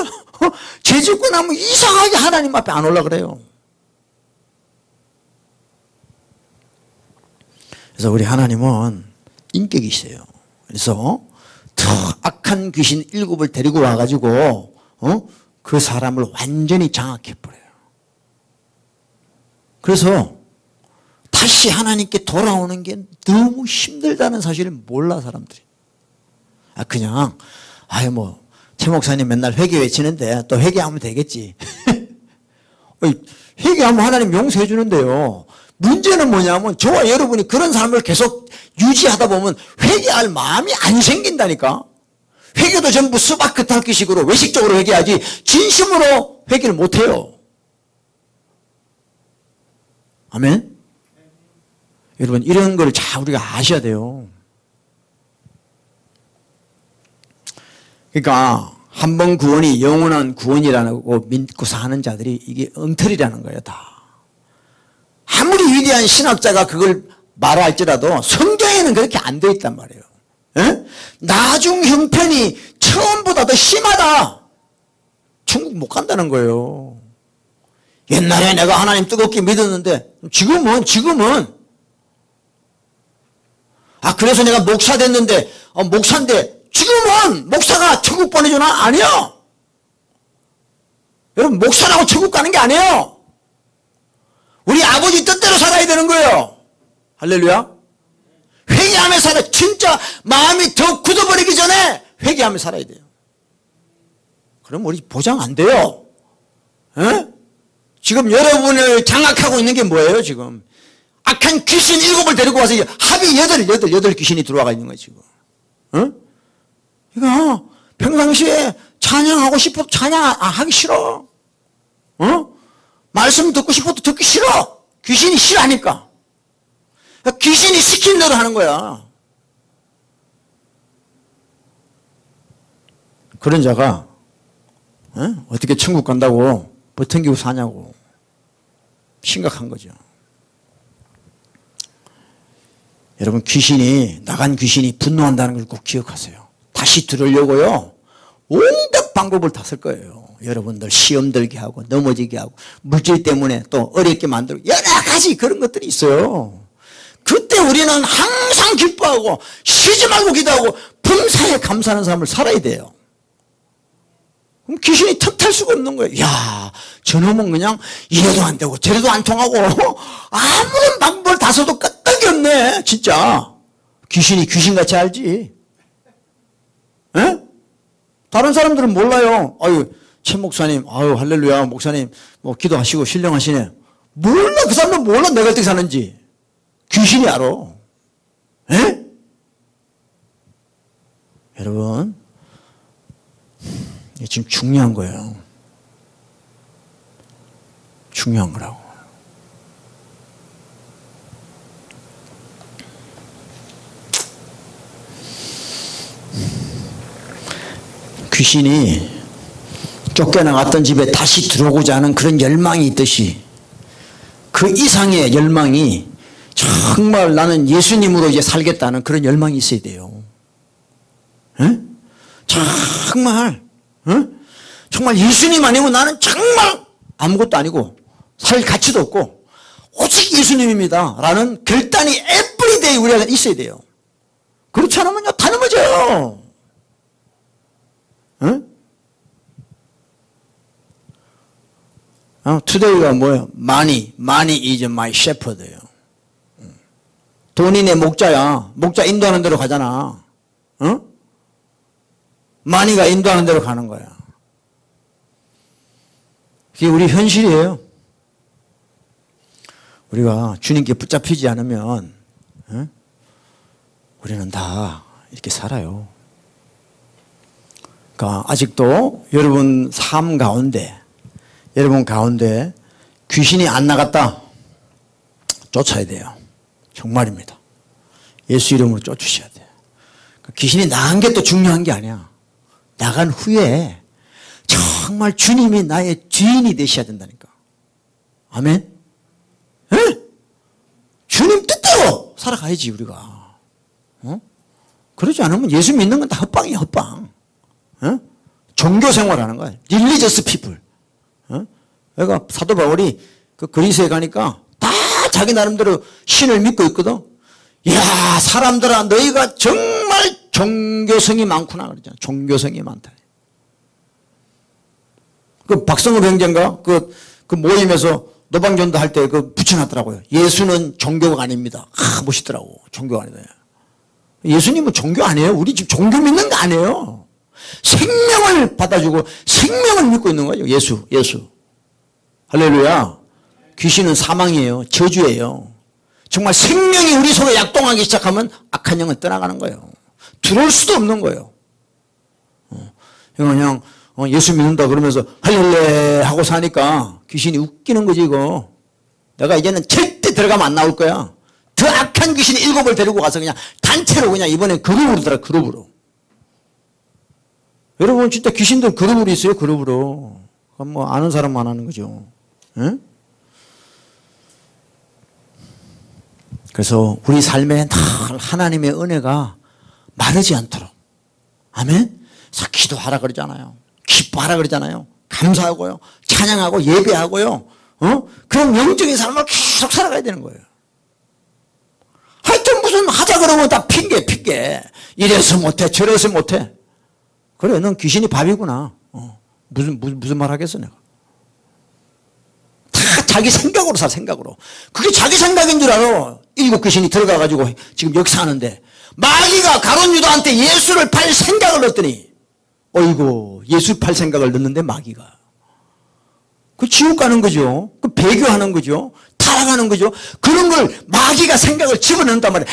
죄짓고 나면 이상하게 하나님 앞에 안 올라 그래요. 그래서 우리 하나님은 인격이 있어요. 그래서 더 악한 귀신 7을 데리고 와가지고 그 사람을 완전히 장악해버려요. 그래서 다시 하나님께 돌아오는 게 너무 힘들다는 사실을 몰라 사람들이. 그냥 최 목사님 맨날 회개 외치는데 또 회개하면 되겠지. 회개하면 하나님 용서해 주는데요. 문제는 뭐냐면 저와 여러분이 그런 삶을 계속 유지하다 보면 회개할 마음이 안 생긴다니까. 회개도 전부 수박 겉핥기식으로 외식적으로 회개하지 진심으로 회개를 못해요. 아멘? 여러분 이런 걸 잘 우리가 아셔야 돼요. 그러니까 한 번 구원이 영원한 구원이라고 믿고 사는 자들이 이게 엉터리라는 거예요. 다. 아무리 위대한 신학자가 그걸 말할지라도 성경에는 그렇게 안 돼 있단 말이에요. 에? 나중 형편이 처음보다 더 심하다. 천국 못 간다는 거예요. 옛날에 내가 하나님 뜨겁게 믿었는데 지금은 그래서 내가 목사 됐는데 목사인데 지금은 목사가 천국 보내주나? 아니요. 여러분 목사라고 천국 가는 게 아니에요. 우리 아버지 뜻대로 살아야 되는 거예요. 할렐루야. 회개하며 살아. 진짜 마음이 더 굳어버리기 전에 회개하며 살아야 돼요. 그럼 우리 보장 안 돼요. 에? 지금 여러분을 장악하고 있는 게 뭐예요 지금? 악한 귀신 7을 데리고 와서 합이 8 귀신이 들어와 있는 거예요 지금. 어? 이거 평상시에 찬양하고 싶어도 찬양하기 싫어. 말씀 듣고 싶어도 듣기 싫어. 귀신이 싫어하니까. 귀신이 시킨 대로 하는 거야. 그런 자가 어떻게 천국 간다고 버팅기고 사냐고. 심각한 거죠. 여러분 나간 귀신이 분노한다는 걸 꼭 기억하세요. 다시 들으려고요. 온갖 방법을 다 쓸 거예요. 여러분들 시험 들게 하고 넘어지게 하고 물질 때문에 또 어렵게 만들고 여러 가지 그런 것들이 있어요. 그때 우리는 항상 기뻐하고 쉬지 말고 기도하고 범사에 감사하는 삶을 살아야 돼요. 그럼 귀신이 틈탈 수가 없는 거예요. 야, 저놈은 그냥 이래도 안 되고 저래도 안 통하고 아무런 방법을 다 써도 끄떡이 없네. 진짜 귀신이 귀신같이 알지. 에? 다른 사람들은 몰라요. 최 목사님, 할렐루야, 목사님, 기도하시고 신령하시네. 몰라, 그 사람은 몰라, 내가 어떻게 사는지. 귀신이 알아. 에? 여러분, 이게 지금 중요한 거예요. 중요한 거라고. 귀신이 쫓겨나갔던 집에 다시 들어오고자 하는 그런 열망이 있듯이 그 이상의 열망이 정말 나는 예수님으로 이제 살겠다는 그런 열망이 있어야 돼요. 에? 정말 예수님 아니면 나는 정말 아무것도 아니고 살 가치도 없고 오직 예수님입니다 라는 결단이 에브리데이 우리가 있어야 돼요. 그렇지 않으면요 다 넘어져요. 응? today가 뭐예요? Money is my shepherd예요. 돈이 내 목자야. 목자 인도하는 대로 가잖아. money가 인도하는 대로 가는 거야. 그게 우리 현실이에요. 우리가 주님께 붙잡히지 않으면 우리는 다 이렇게 살아요. 그러니까 아직도 여러분 삶 가운데, 여러분 가운데 귀신이 안 나갔다. 쫓아야 돼요. 정말입니다. 예수 이름으로 쫓으셔야 돼요. 귀신이 나간 게 또 중요한 게 아니야. 나간 후에 정말 주님이 나의 주인이 되셔야 된다니까. 아멘? 에? 주님 뜻대로 살아가야지 우리가. 그러지 않으면 예수 믿는 건 다 헛방이야, 헛방. 종교 생활하는 거야. Religious people. 그러니까 사도 바울이 그 그리스에 가니까 다 자기 나름대로 신을 믿고 있거든. 이야, 사람들아, 너희가 정말 종교성이 많구나 그러잖아. 종교성이 많다. 그 박성읍 형제인가 그 모임에서 노방전도 할 때 그 붙여놨더라고요. 예수는 종교가 아닙니다. 멋있더라고. 종교가 아니다. 예수님은 종교 아니에요. 우리 집 종교 믿는 거 아니에요. 생명을 받아주고 생명을 믿고 있는 거예요. 예수. 할렐루야. 귀신은 사망이에요. 저주예요. 정말 생명이 우리 속에 약동하기 시작하면 악한 영은 떠나가는 거예요. 들어올 수도 없는 거예요. 그냥 예수 믿는다 그러면서 할렐루야 하고 사니까 귀신이 웃기는 거지 이거. 내가 이제는 절대 들어가면 안 나올 거야. 더 악한 귀신 7을 데리고 가서 그냥 단체로 그냥 이번엔 그룹으로 들어가. 그룹으로. 여러분 진짜 귀신들 그룹으로 있어요. 그룹으로. 그건 뭐 아는 사람만 하는 거죠. 응? 그래서 우리 삶에 늘 하나님의 은혜가 마르지 않도록. 아멘? 그래서 기도하라 그러잖아요. 기뻐하라 그러잖아요. 감사하고요. 찬양하고 예배하고요. 그런 영적인 삶을 계속 살아가야 되는 거예요. 하여튼 무슨 하자 그러면 다 핑계. 이래서 못해 저래서 못해. 그래 넌 귀신이 밥이구나. 무슨 말 하겠어 내가. 다 자기 생각으로 살 생각으로. 그게 자기 생각인 줄 알아. 7 귀신이 들어가가지고 지금 역사하는데 마귀가 가룟 유다한테 예수를 팔 생각을 넣었더니 어이구 예수 팔 생각을 넣는데 마귀가 그 지옥 가는 거죠. 그 배교하는 거죠. 타락하는 거죠. 그런 걸 마귀가 생각을 집어넣는단 말이야.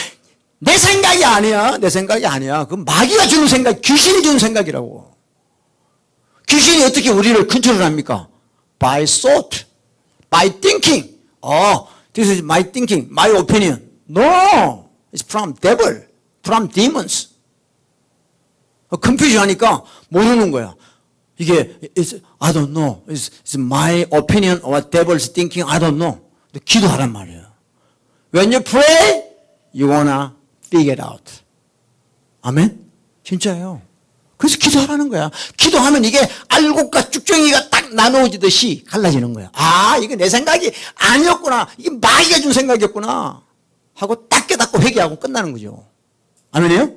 내 생각이 아니야. 내 생각이 아니야. 그 마귀가 주는 생각, 귀신이 주는 생각이라고. 귀신이 어떻게 우리를 컨트롤합니까? By thought, by thinking. This is my thinking, my opinion. No, it's from devil, from demons. 컨퓨전 하니까 모르는 거야. 이게 I don't know. It's my opinion or devil's thinking. I don't know. 기도하란 말이에요. When you pray, you wanna figure it out. 아멘? 진짜예요. 그래서 기도하라는 거야. 기도하면 이게 알곡과 쭉정이가 딱 나누어지듯이 갈라지는 거야. 아, 이게 내 생각이 아니었구나. 이게 마귀가 준 생각이었구나. 하고 딱 깨닫고 회개하고 끝나는 거죠. 아멘이에요?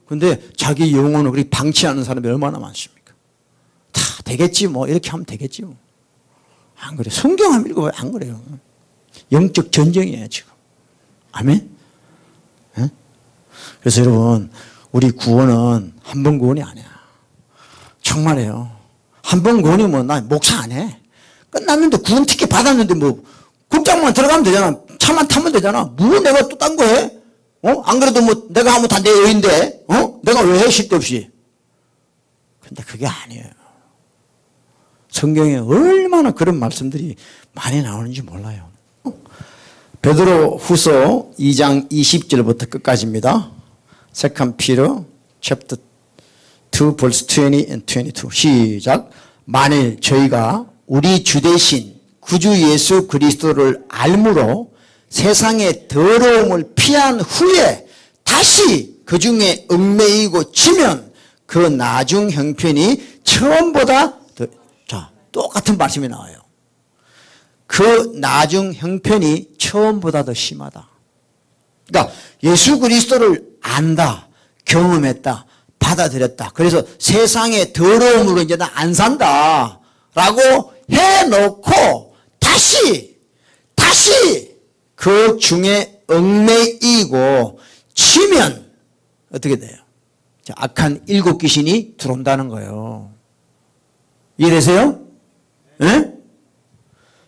근데 자기 영혼을 그렇게 방치하는 사람이 얼마나 많습니까? 다 되겠지 뭐 이렇게 하면 되겠지 뭐. 안 그래. 성경 한번 읽어봐요. 안 그래요. 영적 전쟁이에요 지금. 아멘? 네? 그래서 여러분 우리 구원은 한 번 구원이 아니야. 정말이에요. 한 번 구원이면 나 목사 안 해. 끝났는데 구원 티켓 받았는데 뭐 공장만 들어가면 되잖아. 차만 타면 되잖아. 뭐 내가 또 딴 거 해? 안 그래도 뭐 내가 하면 다 내 의인데 내가 왜 해? 쓸데없이. 근데 그게 아니에요. 성경에 얼마나 그런 말씀들이 많이 나오는지 몰라요. 베드로 후서 2장 20절부터 끝까지입니다. Second Peter chapter 2 verse 20 and 22. 시작. 만일 저희가 우리 주 대신 구주 예수 그리스도를 알므로 세상의 더러움을 피한 후에 다시 그 중에 얽매이고 치면 그 나중 형편이 처음보다 더, 자, 똑같은 말씀이 나와요. 그 나중 형편이 처음보다 더 심하다. 그러니까 예수 그리스도를 안다, 경험했다, 받아들였다. 그래서 세상의 더러움으로 이제 나 안 산다 라고 해놓고 다시 그 중에 얽매이고 치면 어떻게 돼요? 악한 7 귀신이 들어온다는 거예요. 이해되세요? 네?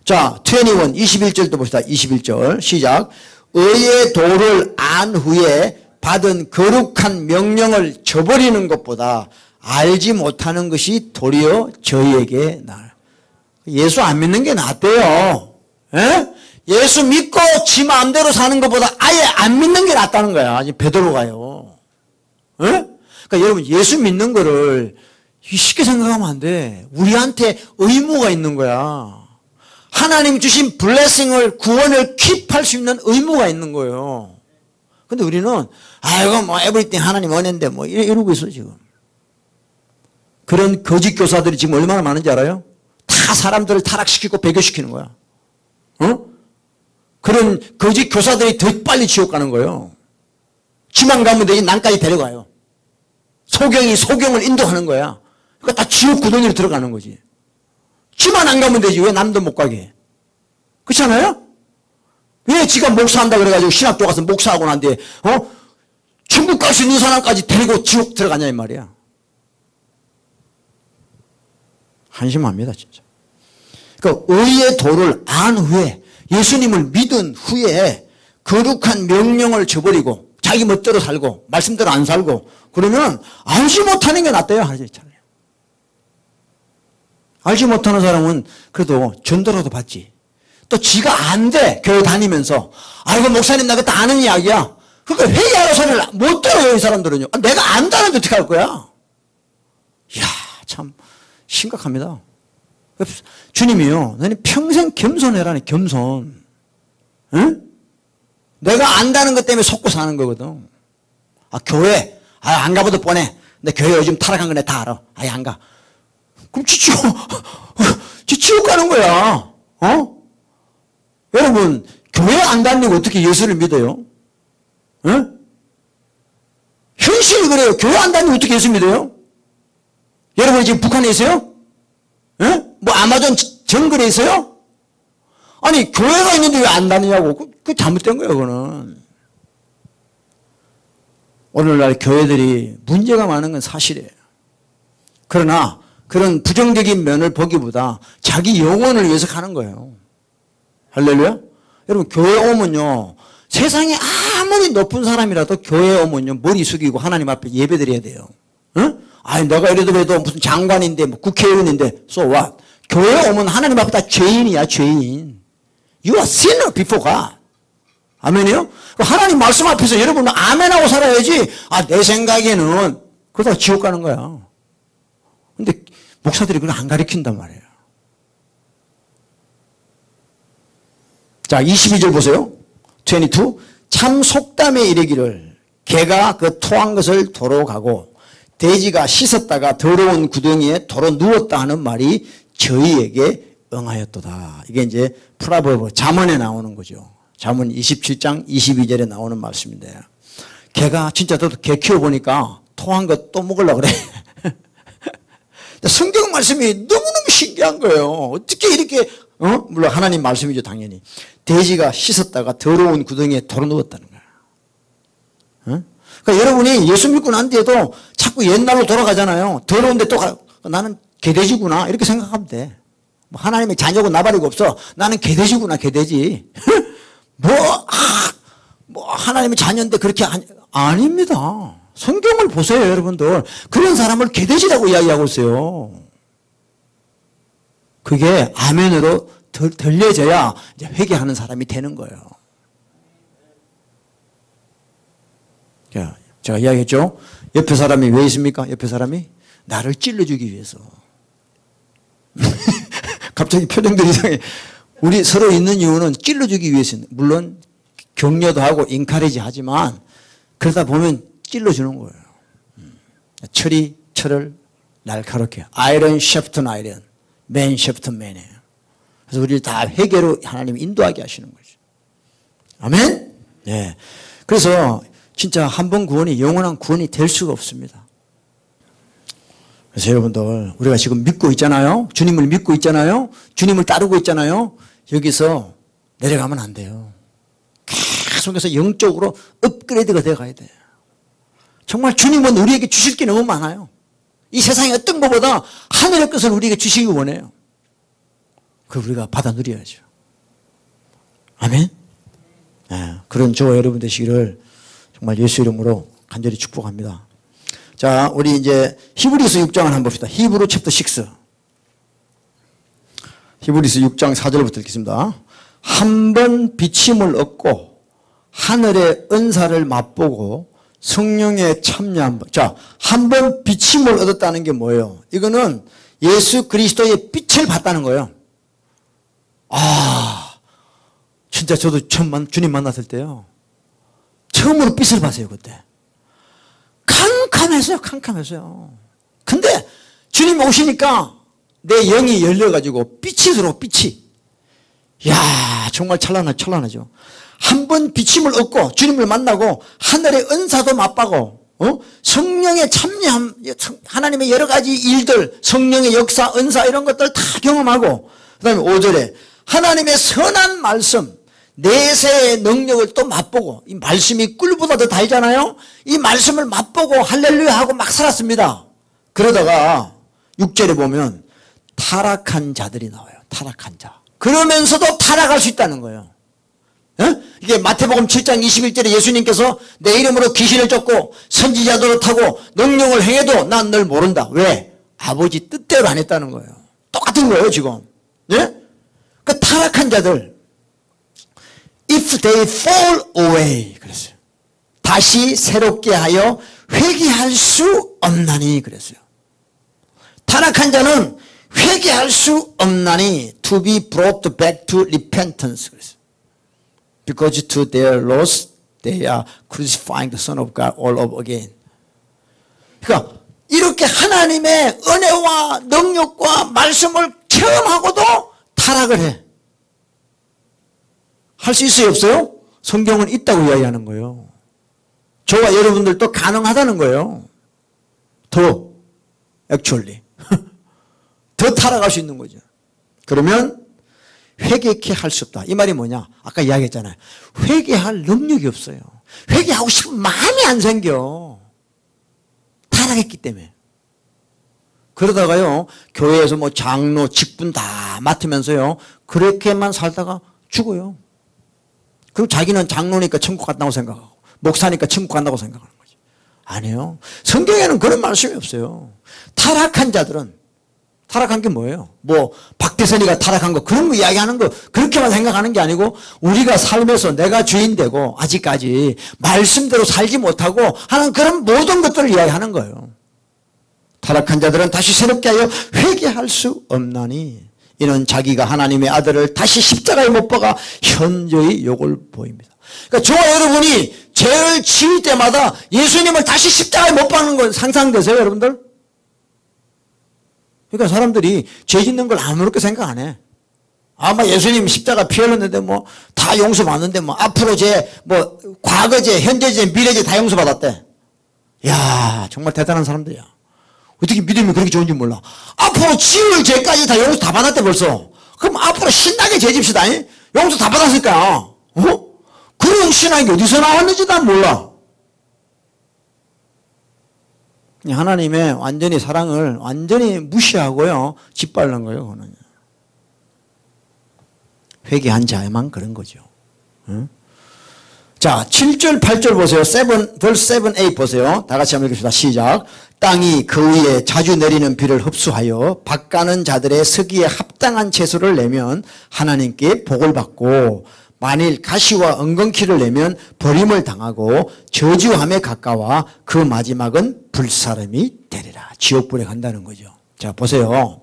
자, 21절도 봅시다. 21절 시작. 의의 도를 안 후에 받은 거룩한 명령을 저버리는 것보다 알지 못하는 것이 도리어 저희에게 나아요. 예수 안 믿는 게 낫대요. 예? 예수 믿고 지 마음대로 사는 것보다 아예 안 믿는 게 낫다는 거야. 베드로가요. 예? 그러니까 여러분 예수 믿는 거를 쉽게 생각하면 안 돼. 우리한테 의무가 있는 거야. 하나님 주신 블레싱을 구원을 킵할 수 있는 의무가 있는 거예요. 근데 우리는 아이고 뭐 에브리띵 하나님 은혜인데 뭐 이러고 있어 지금. 그런 거짓 교사들이 지금 얼마나 많은지 알아요? 다 사람들을 타락시키고 배교시키는 거야. 그런 거짓 교사들이 더 빨리 지옥 가는 거예요. 지만 가면 되지 난까지 데려가요. 소경이 소경을 인도하는 거야. 그러니까 다 지옥 구덩이로 들어가는 거지. 지만 안 가면 되지 왜 남도 못 가게. 그렇지 않아요? 왜 지가 목사한다 그래가지고 신학교 가서 목사하고 난 뒤에 천국 갈 수 있는 사람까지 데리고 지옥 들어가냐 이 말이야. 한심합니다 진짜. 그러니까 의의 도를 안 후에 예수님을 믿은 후에 거룩한 명령을 저버리고 자기 멋대로 살고 말씀대로 안 살고 그러면 알지 못하는 게 낫대요. 알지 못하는 사람은 그래도 전도라도 받지. 또 지가 안 돼. 교회 다니면서 아이고 목사님 나 그것도 아는 이야기야. 그러니까 회의하러 소리를 못 들어요 이 사람들은요. 내가 안다는데 어떻게 할 거야. 이야 참 심각합니다. 주님이요 너는 평생 겸손해라니 겸손. 응? 내가 안다는 것 때문에 속고 사는 거거든. 교회 안 가봐도 뻔해. 내 교회 요즘 타락한 거 내가 다 알아. 아예 안 가. 그럼 지옥 가는 거야. 여러분 교회 안 다니고 어떻게 예수를 믿어요? 현실이 그래요. 교회 안 다니고 어떻게 예수 믿어요? 여러분 지금 북한에 있어요? 뭐 아마존 정글에 있어요? 아니 교회가 있는데 왜 안 다니냐고. 그 잘못된 거예요 그거는. 오늘날 교회들이 문제가 많은 건 사실이에요. 그러나 그런 부정적인 면을 보기보다 자기 영혼을 위해서 가는 거예요. 할렐루야? 여러분 교회 오면요 세상에 아무리 높은 사람이라도 교회 오면요 머리 숙이고 하나님 앞에 예배 드려야 돼요. 응? 아니 내가 이래도 무슨 장관인데 뭐 국회의원인데 so what? 교회 오면 하나님 앞에 다 죄인이야 죄인. You are sinner before God. 아멘이요? 하나님 말씀 앞에서 여러분은 아멘하고 살아야지. 내 생각에는 그러다가 지옥 가는 거야. 근데 목사들이 그걸 안 가르친단 말이에요. 자 22절 보세요. 22. 참 속담에 이르기를 개가 그 토한 것을 도로 가고 돼지가 씻었다가 더러운 구덩이에 도로 누웠다 하는 말이 저희에게 응하였도다. 이게 이제 프라버브 잠언에 나오는 거죠. 잠언 27장 22절에 나오는 말씀인데 개가 진짜 저도 개 키워보니까 토한 거 또 먹으려고 그래. 성경 말씀이 너무너무 신기한 거예요. 어떻게 이렇게 물론 하나님 말씀이죠 당연히. 돼지가 씻었다가 더러운 구덩이에 도로 누웠다는 거야. 그러니까 여러분이 예수 믿고 난 뒤에도 자꾸 옛날로 돌아가잖아요. 더러운데 또 나는 개돼지구나 이렇게 생각하면 돼. 뭐 하나님의 자녀고 나발이고 없어. 나는 개돼지구나 개돼지. 뭐 하나님의 자녀인데 그렇게 아닙니다. 성경을 보세요 여러분들. 그런 사람을 개돼지라고 이야기하고 있어요. 그게 아멘으로 들려져야 이제 회개하는 사람이 되는 거예요. 자, 제가 이야기했죠. 옆에 사람이 왜 있습니까? 옆에 사람이 나를 찔러주기 위해서. 갑자기 표정들이 이상해. 우리 서로 있는 이유는 찔러주기 위해서. 물론 격려도 하고 인카레지 하지만 그러다 보면 찔러주는 거예요. 철이 철을 날카롭게. 아이런 셰프트 아이런. 맨 셰프트 맨이에요. 그래서 우리를 다 회개로 하나님이 인도하게 하시는 거죠. 아멘? 네. 그래서 진짜 한 번 구원이 영원한 구원이 될 수가 없습니다. 그래서 여러분들 우리가 지금 믿고 있잖아요. 주님을 믿고 있잖아요. 주님을 따르고 있잖아요. 여기서 내려가면 안 돼요. 계속해서 영적으로 업그레이드가 되어가야 돼요. 정말 주님은 우리에게 주실 게 너무 많아요. 이 세상의 어떤 것보다 하늘의 것을 우리에게 주시기 원해요. 그걸 우리가 받아 누려야죠. 아멘? 네, 그런 저와 여러분 되시기를 정말 예수 이름으로 간절히 축복합니다. 자, 우리 이제 히브리서 6장을 한번 봅시다. 히브리 챕터 6. 히브리서 6장 4절부터 읽겠습니다. 한 번 비침을 얻고 하늘의 은사를 맛보고 성령에 참여한 번. 자, 한 번 비침을 얻었다는 게 뭐예요? 이거는 예수 그리스도의 빛을 봤다는 거예요. 아, 진짜 저도 처음 주님 만났을 때요, 처음으로 빛을 봤어요. 그때 캄캄했어요. 캄캄했어요. 근데 주님 오시니까 내 영이 열려가지고 빛이 들어오고, 빛이. 이야, 정말 찬란하죠. 한 번 비침을 얻고 주님을 만나고 하늘의 은사도 맛보고, 성령의 참여함, 하나님의 여러 가지 일들, 성령의 역사, 은사 이런 것들 다 경험하고, 그 다음에 5절에 하나님의 선한 말씀, 내세의 능력을 또 맛보고, 이 말씀이 꿀보다 더 달잖아요. 이 말씀을 맛보고 할렐루야 하고 막 살았습니다. 그러다가 6절에 보면 타락한 자들이 나와요. 타락한 자. 그러면서도 타락할 수 있다는 거예요. 이게 마태복음 7장 21절에 예수님께서 내 이름으로 귀신을 쫓고 선지자들을 타고 능력을 행해도 난 널 모른다. 왜? 아버지 뜻대로 안 했다는 거예요. 똑같은 거예요 지금. 예? 그 타락한 자들, if they fall away 그랬어요. 다시 새롭게 하여 회개할 수 없나니 그랬어요. 타락한 자는 회개할 수 없나니 to be brought back to repentance 그랬어요. Because to their loss they are crucifying the Son of God all over again. 그러니까 이렇게 하나님의 은혜와 능력과 말씀을 체험하고도 타락을 해. 할 수 있어요, 없어요? 성경은 있다고 이야기하는 거예요. 저와 여러분들도 가능하다는 거예요. 더 actually 더 타락할 수 있는 거죠. 그러면 회개케 할 수 없다. 이 말이 뭐냐? 아까 이야기했잖아요. 회개할 능력이 없어요. 회개하고 싶은 마음이 안 생겨. 타락했기 때문에. 그러다가요, 교회에서 뭐 장로, 직분 다 맡으면서요, 그렇게만 살다가 죽어요. 그리고 자기는 장로니까 천국 간다고 생각하고, 목사니까 천국 간다고 생각하는 거죠. 아니에요. 성경에는 그런 말씀이 없어요. 타락한 자들은, 타락한 게 뭐예요? 뭐 박대선이가 타락한 거 그런 거 이야기하는 거 그렇게만 생각하는 게 아니고, 우리가 살면서 내가 주인 되고 아직까지 말씀대로 살지 못하고 하는 그런 모든 것들을 이야기하는 거예요. 타락한 자들은 다시 새롭게 하여 회개할 수 없나니 이는 자기가 하나님의 아들을 다시 십자가에 못 박아 현저히 욕을 보입니다. 그러니까 저와 여러분이 죄를 지을 때마다 예수님을 다시 십자가에 못 박는 건 상상되세요, 여러분들? 그러니까 사람들이 죄 짓는 걸 아무렇게 생각 안 해. 아마 예수님 십자가 피 흘렸는데 뭐 다 용서받는데 뭐 앞으로 죄, 뭐 과거 죄, 현재 죄, 미래 죄 다 용서받았대. 야, 정말 대단한 사람들이야. 어떻게 믿음이 그렇게 좋은지 몰라. 앞으로 지을 죄까지 다 용서 다 받았대 벌써. 그럼 앞으로 신나게 죄 집시다. 용서 다 받았을까? 그런 신앙이 어디서 나왔는지 난 몰라. 하나님의 완전히 사랑을 완전히 무시하고요, 짓밟는 거예요. 그거는. 회개한 자에만 그런 거죠. 자, 7절 8절 보세요. verse 7, 8 보세요. 다 같이 한번 읽읍시다. 시작. 땅이 그 위에 자주 내리는 비를 흡수하여 밭가는 자들의 서기에 합당한 채소를 내면 하나님께 복을 받고, 만일 가시와 엉겅퀴를 내면 버림을 당하고 저주함에 가까워 그 마지막은 불사름이 되리라. 지옥불에 간다는 거죠. 자, 보세요.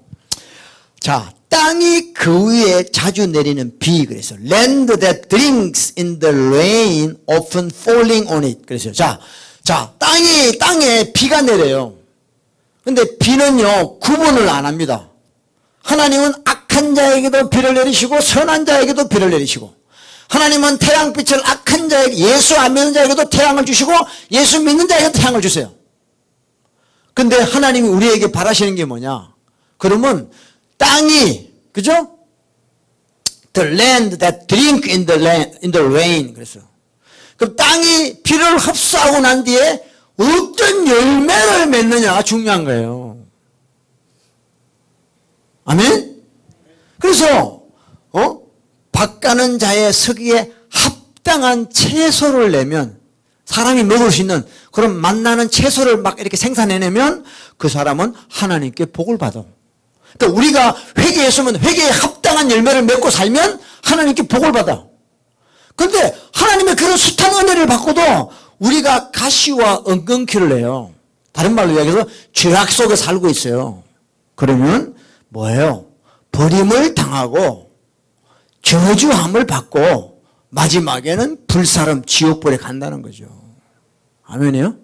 자, 땅이 그 위에 자주 내리는 비 그래서 land that drinks in the rain often falling on it 그래서 자, 땅에 비가 내려요. 근데 비는요 구분을 안 합니다. 하나님은 악한 자에게도 비를 내리시고 선한 자에게도 비를 내리시고, 하나님은 태양빛을 악한 자에게, 예수 안 믿는 자에게도 태양을 주시고 예수 믿는 자에게도 태양을 주세요. 근데 하나님이 우리에게 바라시는 게 뭐냐? 그러면 땅이, 그죠? The land that drink in the rain 그랬어요. 그럼 땅이 비를 흡수하고 난 뒤에 어떤 열매를 맺느냐가 중요한 거예요. 아멘? 그래서 밭가는 자의 서기에 합당한 채소를 내면, 사람이 먹을 수 있는 그런 맛나는 채소를 막 이렇게 생산해내면 그 사람은 하나님께 복을 받아. 그러니까 우리가 회개했으면 회개에 합당한 열매를 맺고 살면 하나님께 복을 받아. 그런데 하나님의 그런 숱한 은혜를 받고도 우리가 가시와 엉겅퀴를 해요. 다른 말로 이야기해서 죄악 속에 살고 있어요. 그러면 뭐예요? 버림을 당하고 저주함을 받고 마지막에는 불사름 지옥불에 간다는 거죠. 아멘이요?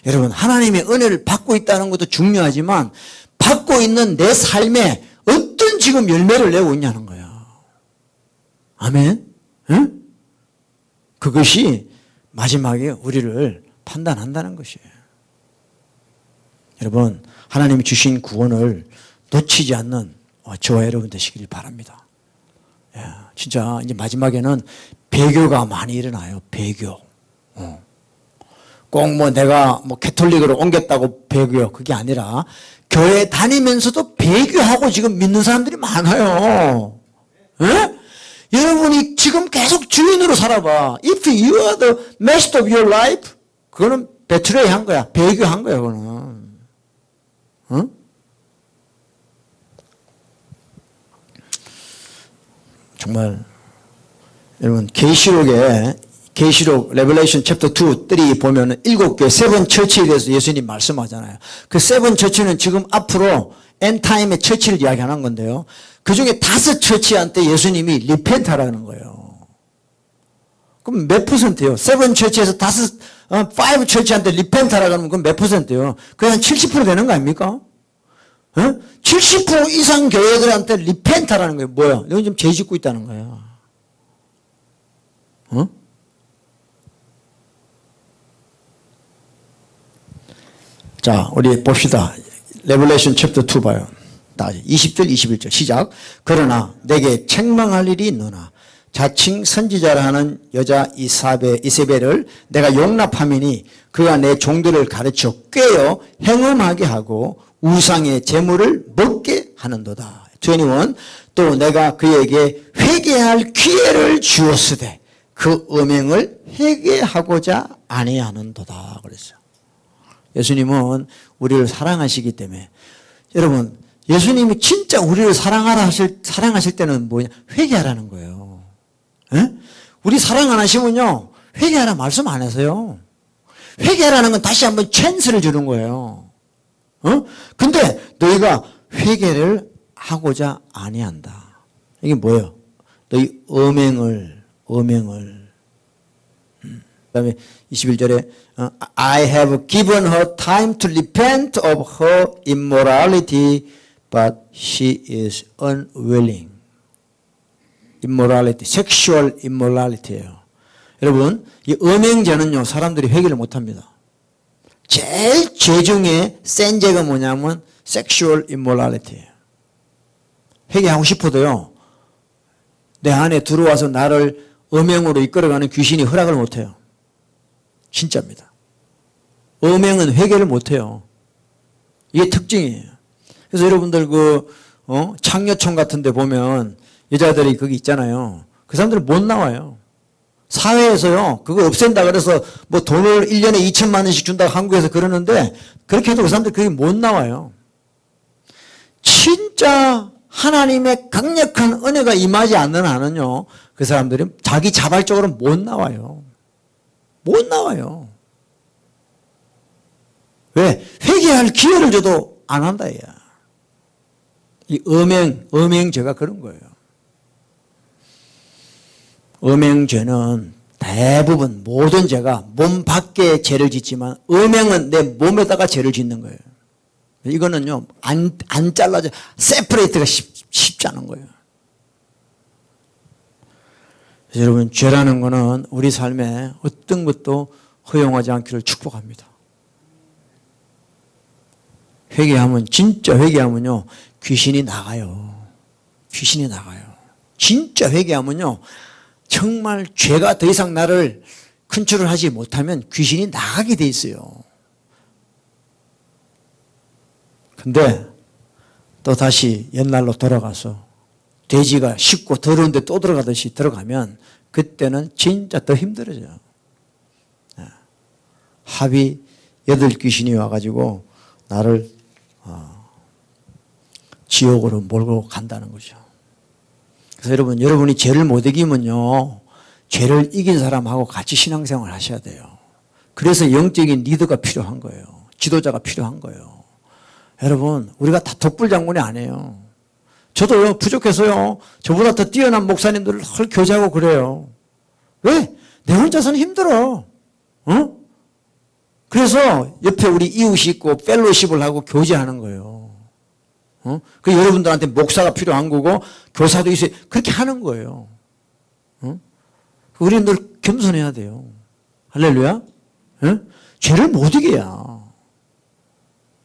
여러분, 하나님의 은혜를 받고 있다는 것도 중요하지만 받고 있는 내 삶에 어떤 지금 열매를 내고 있냐는 거야. 아멘? 응? 그것이 마지막에 우리를 판단한다는 것이에요. 여러분, 하나님이 주신 구원을 놓치지 않는 저와 여러분 되시길 바랍니다. 진짜 이제 마지막에는 배교가 많이 일어나요. 배교. 꼭 뭐 내가 뭐 캐톨릭으로 옮겼다고 배교, 그게 아니라 교회 다니면서도 배교하고 지금 믿는 사람들이 많아요. 예? 여러분이 지금 계속 주인으로 살아봐. If you are the master of your life, 그거는 베트레이 한 거야. 배교한 거야, 그거는. 응? 정말 여러분, 계시록 레벨레이션 챕터 2, 3 보면은 7교회 세븐 처치에 대해서 예수님 말씀하잖아요. 그 세븐 처치는 지금 앞으로 엔타임의 처치를 이야기하는 건데요. 그 중에 5 처치한테 예수님이 리펜트하라는 거예요. 그럼 몇 %예요? 세븐 처치에서 5 처치한테 리펜트하라고 하면 그럼 몇 %예요? 그냥 70% 되는 거 아닙니까? 70% 이상 교회들한테 리펜트하라는 거예요. 뭐야? 여기 지금 죄 짓고 있다는 거예요. 자, 우리 봅시다. 레벨레이션 챕터 2 봐요. 20절 21절 시작. 그러나 내게 책망할 일이 있노나 자칭 선지자라 하는 여자 이세벨을 내가 용납하미니 그가 내 종들을 가르쳐 꿰어 행음하게 하고 우상의 재물을 먹게 하는도다. 21. 또 내가 그에게 회개할 기회를 주었으되 그 음행을 회개하고자 아니하는도다. 그랬어요. 예수님은 우리를 사랑하시기 때문에, 여러분, 예수님이 진짜 우리를 사랑하실 때는 뭐냐? 회개하라는 거예요. 에? 우리 사랑 안 하시면요, 회개하라 말씀 안 하세요. 회개하라는 건 다시 한번 찬스를 주는 거예요. 근데 너희가 회개를 하고자 아니한다. 이게 뭐예요? 너희 음행을. 그다음에 21절에 I have given her time to repent of her immorality, but she is unwilling. immorality, sexual immorality예요. 여러분, 이 음행죄는요, 사람들이 회개를 못합니다. 제일 죄 중에 센 죄가 뭐냐면 sexual immorality예요. 회개하고 싶어도요, 내 안에 들어와서 나를 음행으로 이끌어가는 귀신이 허락을 못해요. 진짜입니다. 음행은 회개를 못해요. 이게 특징이에요. 그래서 여러분들 창녀촌 같은 데 보면 여자들이 거기 있잖아요. 그 사람들은 못 나와요. 사회에서요, 그거 없앤다 그래서 뭐 돈을 1년에 2천만 원씩 준다고 한국에서 그러는데, 그렇게 해도 그 사람들 거기 못 나와요. 진짜 하나님의 강력한 은혜가 임하지 않는 한은요, 그 사람들은 자기 자발적으로 못 나와요. 못 나와요. 왜? 회개할 기회를 줘도 안 한다, 야. 이 음행죄가 그런 거예요. 음행죄는 대부분 모든 죄가 몸 밖에 죄를 짓지만 음행은 내 몸에다가 죄를 짓는 거예요. 이거는요, 안 잘라져, 세퍼레이트가 쉽지 않은 거예요. 그래서 여러분, 죄라는 거는 우리 삶에 어떤 것도 허용하지 않기를 축복합니다. 회개하면, 진짜 회개하면요, 귀신이 나가요. 귀신이 나가요. 진짜 회개하면요, 정말 죄가 더 이상 나를 컨트롤 하지 못하면 귀신이 나가게 돼 있어요. 근데 또 다시 옛날로 돌아가서 돼지가 씹고 더러운데 또 들어가듯이 들어가면 그때는 진짜 더 힘들어져요. 합이 8 귀신이 와가지고 나를 지옥으로 몰고 간다는 거죠. 그래서 여러분이 죄를 못 이기면요, 죄를 이긴 사람하고 같이 신앙생활을 하셔야 돼요. 그래서 영적인 리더가 필요한 거예요. 지도자가 필요한 거예요. 여러분, 우리가 다 독불장군이 아니에요. 저도요, 부족해서요, 저보다 더 뛰어난 목사님들을 헐 교제하고 그래요. 왜? 내 혼자서는 힘들어. 어? 그래서 옆에 우리 이웃이 있고 펠로십을 하고 교제하는 거예요. 어? 그 여러분들한테 목사가 필요한 거고 교사도 있어요. 그렇게 하는 거예요. 어? 우리는 늘 겸손해야 돼요. 할렐루야. 어? 죄를 못 이겨야.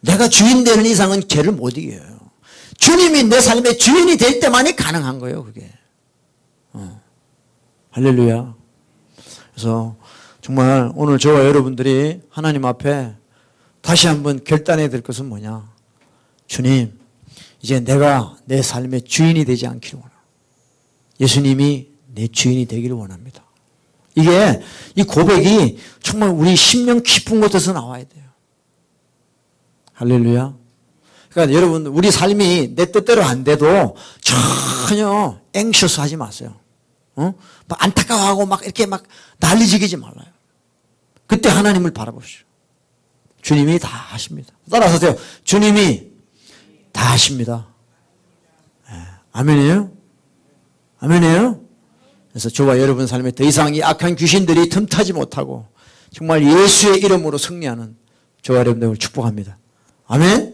내가 주인 되는 이상은 죄를 못 이겨요. 주님이 내 삶의 주인이 될 때만이 가능한 거예요, 그게. 할렐루야. 그래서 정말 오늘 저와 여러분들이 하나님 앞에 다시 한번 결단해야 될 것은 뭐냐. 주님, 이제 내가 내 삶의 주인이 되지 않기를 원합니다. 예수님이 내 주인이 되기를 원합니다. 이게, 이 고백이 정말 우리 심령 깊은 곳에서 나와야 돼요. 할렐루야. 그러니까 여러분, 우리 삶이 내 뜻대로 안 돼도 전혀 앵셔스 하지 마세요. 막 안타까워하고 막 이렇게 막 난리지기지 말아요. 그때 하나님을 바라보시오. 주님이 다 하십니다. 따라서 하세요. 주님이 다 하십니다. 네. 아멘이에요? 아멘이에요? 그래서 저와 여러분 삶에 더 이상 이 악한 귀신들이 틈타지 못하고 정말 예수의 이름으로 승리하는 저와 여러분들을 축복합니다. 아멘?